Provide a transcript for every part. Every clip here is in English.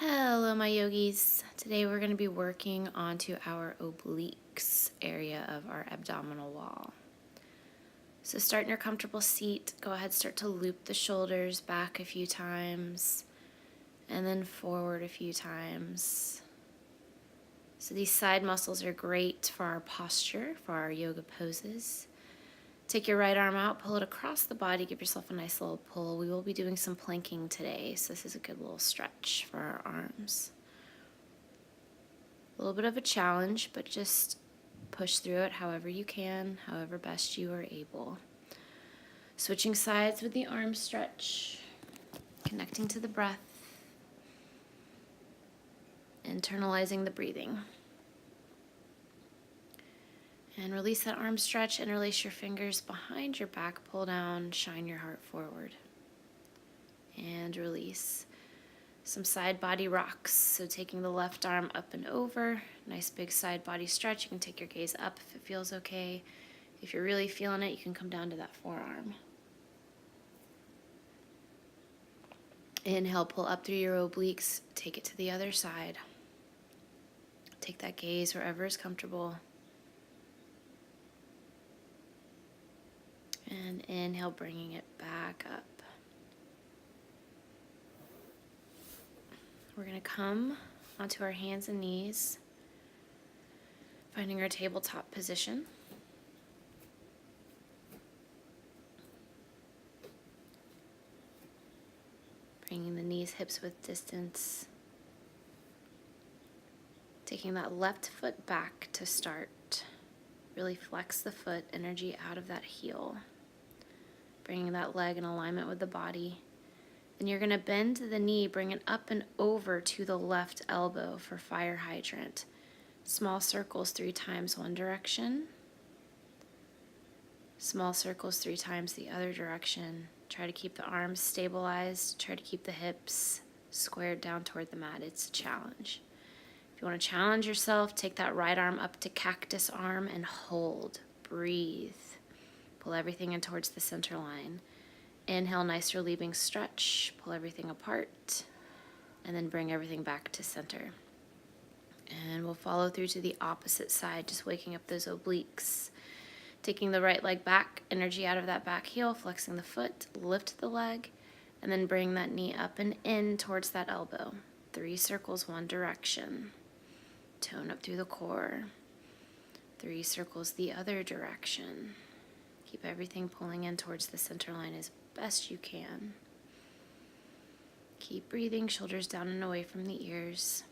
Hello, my yogis. Today we're going to be working onto our obliques area of our abdominal wall. So start in your comfortable seat. Go ahead, start to loop the shoulders back a few times and then forward a few times. So these side muscles are great for our posture, for our yoga poses. Take your right arm out, pull it across the body, give yourself a nice little pull. We will be doing some planking today, so this is a good little stretch for our arms. A little bit of a challenge, but just push through it however you can, however best you are able. Switching sides with the arm stretch, connecting to the breath, internalizing the breathing. And release that arm stretch, interlace your fingers behind your back, pull down, shine your heart forward. And release. Some side body rocks. So taking the left arm up and over, nice big side body stretch. You can take your gaze up if it feels okay. If you're really feeling it, you can come down to that forearm. Inhale, pull up through your obliques, take it to the other side. Take that gaze wherever is comfortable. And inhale, bringing it back up. We're going to come onto our hands and knees, finding our tabletop position. Bringing the knees, hips width distance. Taking that left foot back to start. Really flex the foot, energy out of that heel. Bringing that leg in alignment with the body. Then you're going to bend the knee, bring it up and over to the left elbow for fire hydrant. Small circles 3 times one direction. Small circles 3 times the other direction. Try to keep the arms stabilized. Try to keep the hips squared down toward the mat. It's a challenge. If you want to challenge yourself, take that right arm up to cactus arm and hold. Breathe. Pull everything in towards the center line. Inhale, nice relieving stretch. Pull everything apart. And then bring everything back to center. And we'll follow through to the opposite side, just waking up those obliques. Taking the right leg back, energy out of that back heel, flexing the foot, lift the leg, and then bring that knee up and in towards that elbow. 3 circles, one direction. Tone up through the core. 3 circles the other direction. Keep everything pulling in towards the center line as best you can. Keep breathing, shoulders down and away from the ears.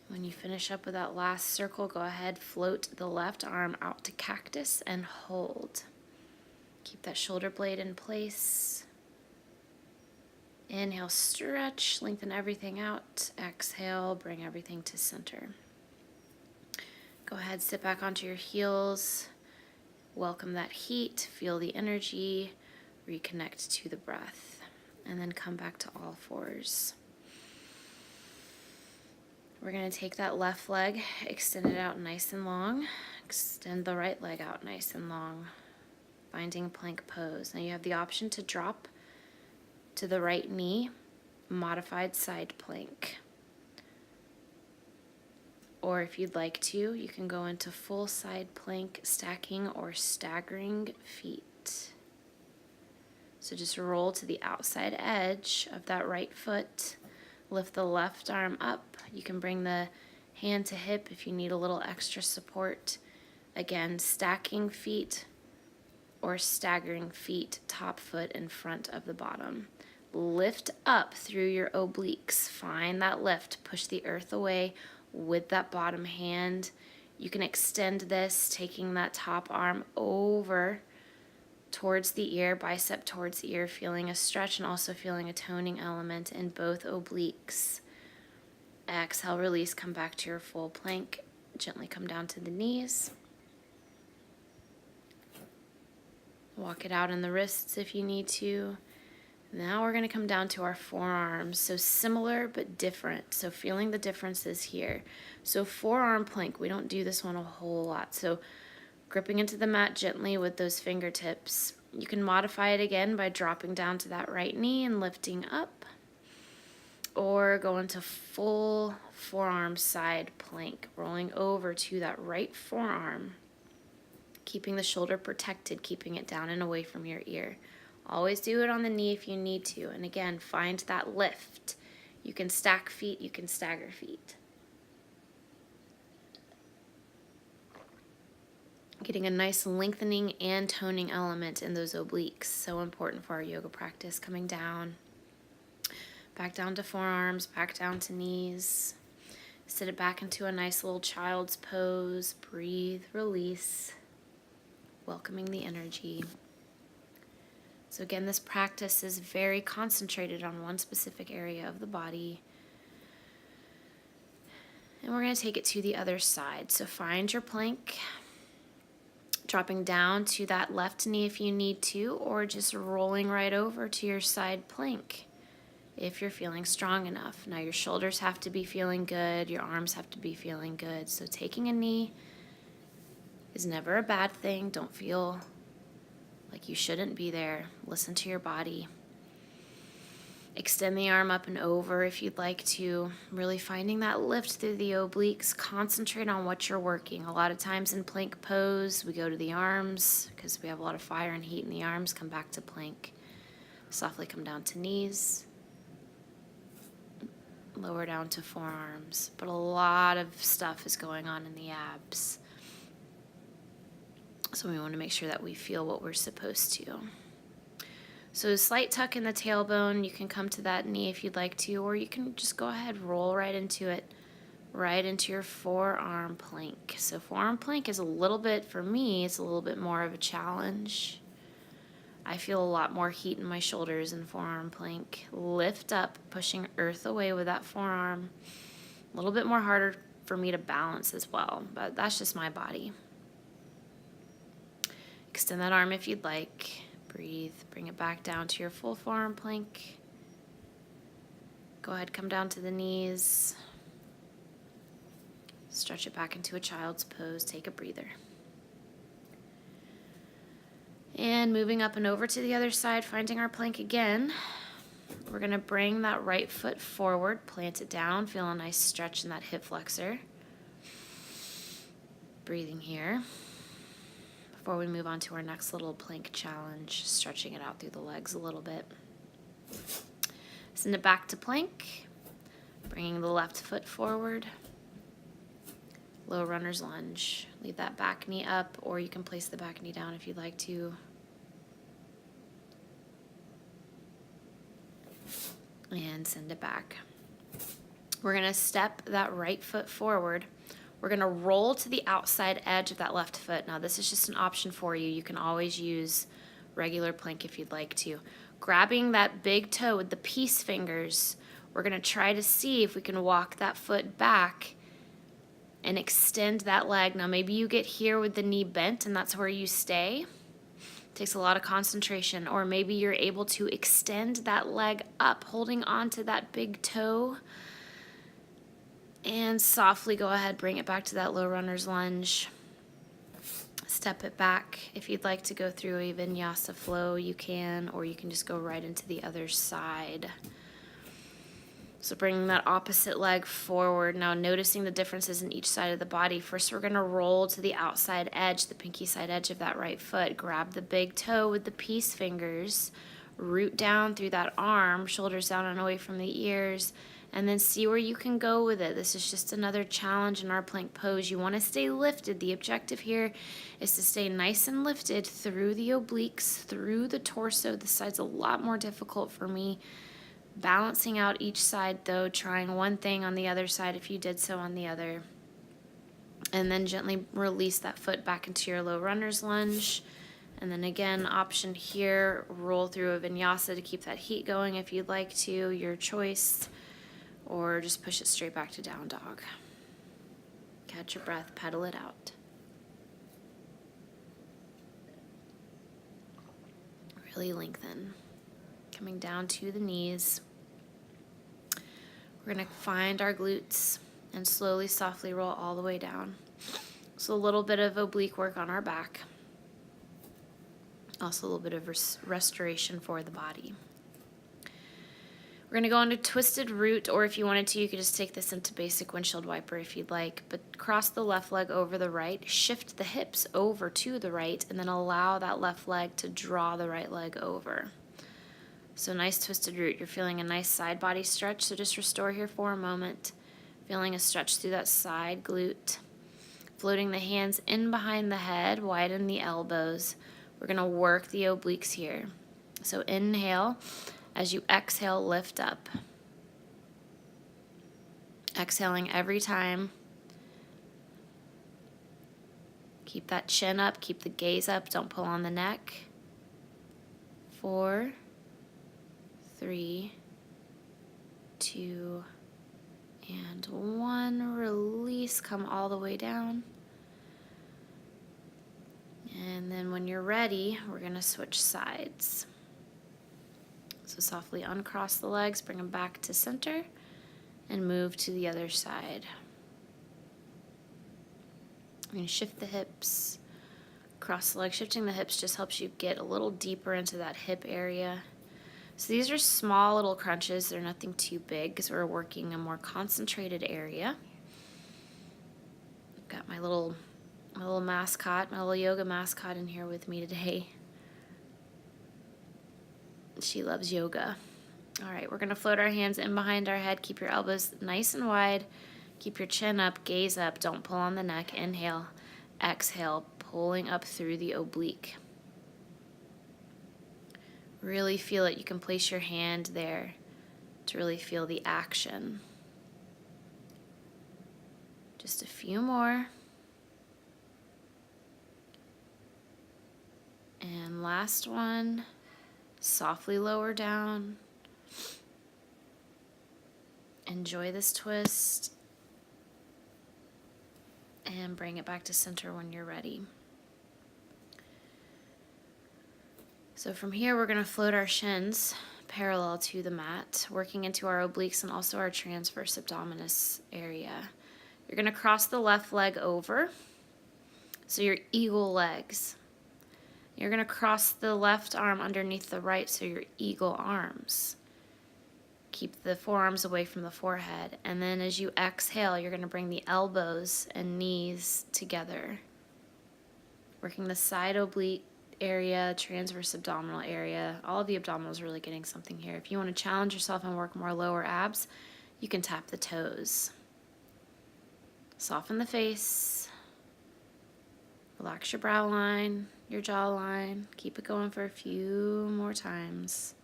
When you finish up with that last circle, go ahead, float the left arm out to cactus and hold. Keep that shoulder blade in place. Inhale, stretch, lengthen everything out. Exhale, bring everything to center. Go ahead, sit back onto your heels. Welcome that heat, feel the energy, reconnect to the breath, and then come back to all fours. We're going to take that left leg, extend it out nice and long. Extend the right leg out nice and long, finding plank pose. Now you have the option to drop to the right knee, modified side plank. Or if you'd like to, you can go into full side plank, stacking or staggering feet. So just roll to the outside edge of that right foot. Lift the left arm up. You can bring the hand to hip if you need a little extra support. Again, stacking feet or staggering feet, top foot in front of the bottom. Lift up through your obliques. Find that lift. Push the earth away with that bottom hand. You can extend this, taking that top arm over towards the ear, bicep towards ear, feeling a stretch and also feeling a toning element in both obliques. Exhale, release, come back to your full plank. Gently come down to the knees. Walk it out in the wrists if you need to. Now we're going to come down to our forearms. So similar but different. So feeling the differences here. So forearm plank, we don't do this one a whole lot. So gripping into the mat gently with those fingertips, You can modify it again by dropping down to that right knee and lifting up, or go into full forearm side plank, rolling over to that right forearm, keeping the shoulder protected, keeping it down and away from your ear. Always do it on the knee if you need to. And again, find that lift. You can stack feet, you can stagger feet. Getting a nice lengthening and toning element in those obliques. So important for our yoga practice. Coming down, back down to forearms, back down to knees. Sit it back into a nice little child's pose. Breathe, release, welcoming the energy. So again, this practice is very concentrated on one specific area of the body. And we're going to take it to the other side. So find your plank, dropping down to that left knee if you need to, or just rolling right over to your side plank if you're feeling strong enough. Now your shoulders have to be feeling good, your arms have to be feeling good. So taking a knee is never a bad thing. Don't feel like you shouldn't be there. Listen to your body. Extend the arm up and over if you'd like to. Really finding that lift through the obliques. Concentrate on what you're working. A lot of times in plank pose, we go to the arms because we have a lot of fire and heat in the arms. Come back to plank. Softly come down to knees. Lower down to forearms. But a lot of stuff is going on in the abs. So we want to make sure that we feel what we're supposed to. So a slight tuck in the tailbone. You can come to that knee if you'd like to, or you can just go ahead, roll right into it, right into your forearm plank. So forearm plank is a little bit, for me, it's a little bit more of a challenge. I feel a lot more heat in my shoulders in forearm plank. Lift up, pushing earth away with that forearm. A little bit more harder for me to balance as well, but that's just my body. Extend that arm if you'd like. Breathe. Bring it back down to your full forearm plank. Go ahead, come down to the knees. Stretch it back into a child's pose. Take a breather. And moving up and over to the other side, finding our plank again. We're going to bring that right foot forward, plant it down, feel a nice stretch in that hip flexor. Breathing here. Before we move on to our next little plank challenge, stretching it out through the legs a little bit. Send it back to plank, bringing the left foot forward. Low runner's lunge. Leave that back knee up, or you can place the back knee down if you'd like to. And send it back. We're going to step that right foot forward. We're going to roll to the outside edge of that left foot. Now, this is just an option for you. You can always use regular plank if you'd like to. Grabbing that big toe with the peace fingers, we're going to try to see if we can walk that foot back and extend that leg. Now, maybe you get here with the knee bent and that's where you stay. It takes a lot of concentration. Or maybe you're able to extend that leg up, holding on to that big toe. And softly go ahead, bring it back to that low runner's lunge. Step it back. If you'd like to go through a vinyasa flow, you can, or you can just go right into the other side. So bringing that opposite leg forward. Now noticing the differences in each side of the body. First, we're going to roll to the outside edge, the pinky side edge of that right foot. Grab the big toe with the peace fingers. Root down through that arm, shoulders down and away from the ears. And then see where you can go with it. This is just another challenge in our plank pose. You want to stay lifted. The objective here is to stay nice and lifted through the obliques, through the torso. This side's a lot more difficult for me. Balancing out each side though, trying one thing on the other side if you did so on the other. And then gently release that foot back into your low runner's lunge. And then again, option here, roll through a vinyasa to keep that heat going if you'd like to, your choice. Or just push it straight back to down dog. Catch your breath, pedal it out. Really lengthen. Coming down to the knees. We're going to find our glutes and slowly, softly roll all the way down. So a little bit of oblique work on our back. Also a little bit of restoration for the body. We're going to go into twisted root, or if you wanted to, you could just take this into basic windshield wiper if you'd like. But cross the left leg over the right, shift the hips over to the right, and then allow that left leg to draw the right leg over. So nice twisted root. You're feeling a nice side body stretch, so just restore here for a moment. Feeling a stretch through that side glute. Floating the hands in behind the head, widen the elbows. We're going to work the obliques here. So inhale. As you exhale, lift up. Exhaling every time. Keep that chin up, keep the gaze up, don't pull on the neck. 4, 3, 2, and 1. Release, come all the way down. And then when you're ready, we're going to switch sides. So softly uncross the legs, bring them back to center, and move to the other side. We're going to shift the hips, cross the legs. Shifting the hips just helps you get a little deeper into that hip area. So these are small little crunches. They're nothing too big because we're working a more concentrated area. I've got my little mascot, my little yoga mascot in here with me today. She loves yoga. All right, we're going to float our hands in behind our head. Keep your elbows nice and wide. Keep your chin up, gaze up. Don't pull on the neck. Inhale, exhale, pulling up through the oblique. Really feel it. You can place your hand there to really feel the action. Just a few more. And last one. Softly lower down. Enjoy this twist. And bring it back to center when you're ready. So from here, we're going to float our shins parallel to the mat, working into our obliques and also our transverse abdominis area. You're going to cross the left leg over, so your eagle legs. You're going to cross the left arm underneath the right, so your eagle arms. Keep the forearms away from the forehead. And then as you exhale, you're going to bring the elbows and knees together. Working the side oblique area, transverse abdominal area. All of the abdominals really getting something here. If you want to challenge yourself and work more lower abs, you can tap the toes. Soften the face. Relax your brow line, your jawline. Keep it going for a few more times.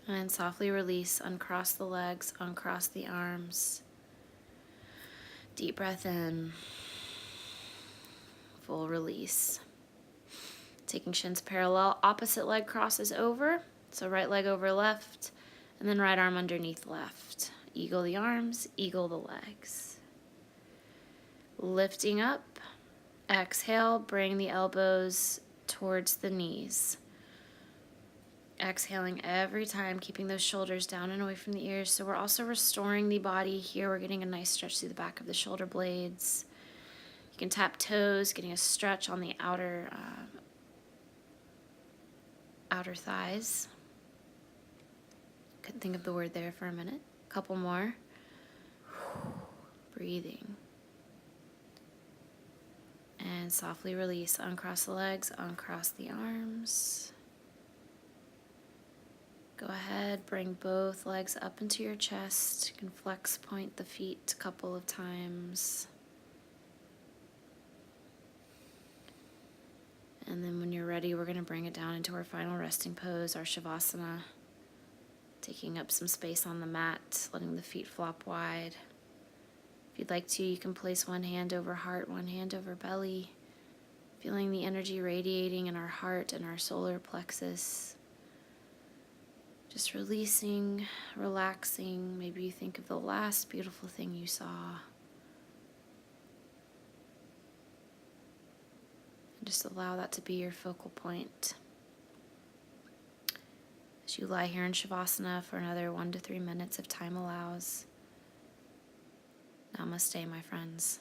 And softly release, uncross the legs, uncross the arms. Deep breath in. Full release. Taking shins parallel, opposite leg crosses over. So right leg over left, and then right arm underneath left. Eagle the arms, eagle the legs. Lifting up. Exhale, bring the elbows towards the knees. Exhaling every time, keeping those shoulders down and away from the ears. So we're also restoring the body here. We're getting a nice stretch through the back of the shoulder blades. You can tap toes, getting a stretch on the outer thighs. Couldn't think of the word there for a minute. Couple more. Breathing. And softly release. Uncross the legs, uncross the arms. Go ahead, bring both legs up into your chest. You can flex point the feet a couple of times. And then when you're ready, we're going to bring it down into our final resting pose, our Shavasana. Taking up some space on the mat, letting the feet flop wide. If you'd like to, you can place one hand over heart, one hand over belly. Feeling the energy radiating in our heart and our solar plexus. Just releasing, relaxing. Maybe you think of the last beautiful thing you saw. And just allow that to be your focal point. As you lie here in Shavasana for another 1 to 3 minutes if time allows. Namaste, my friends.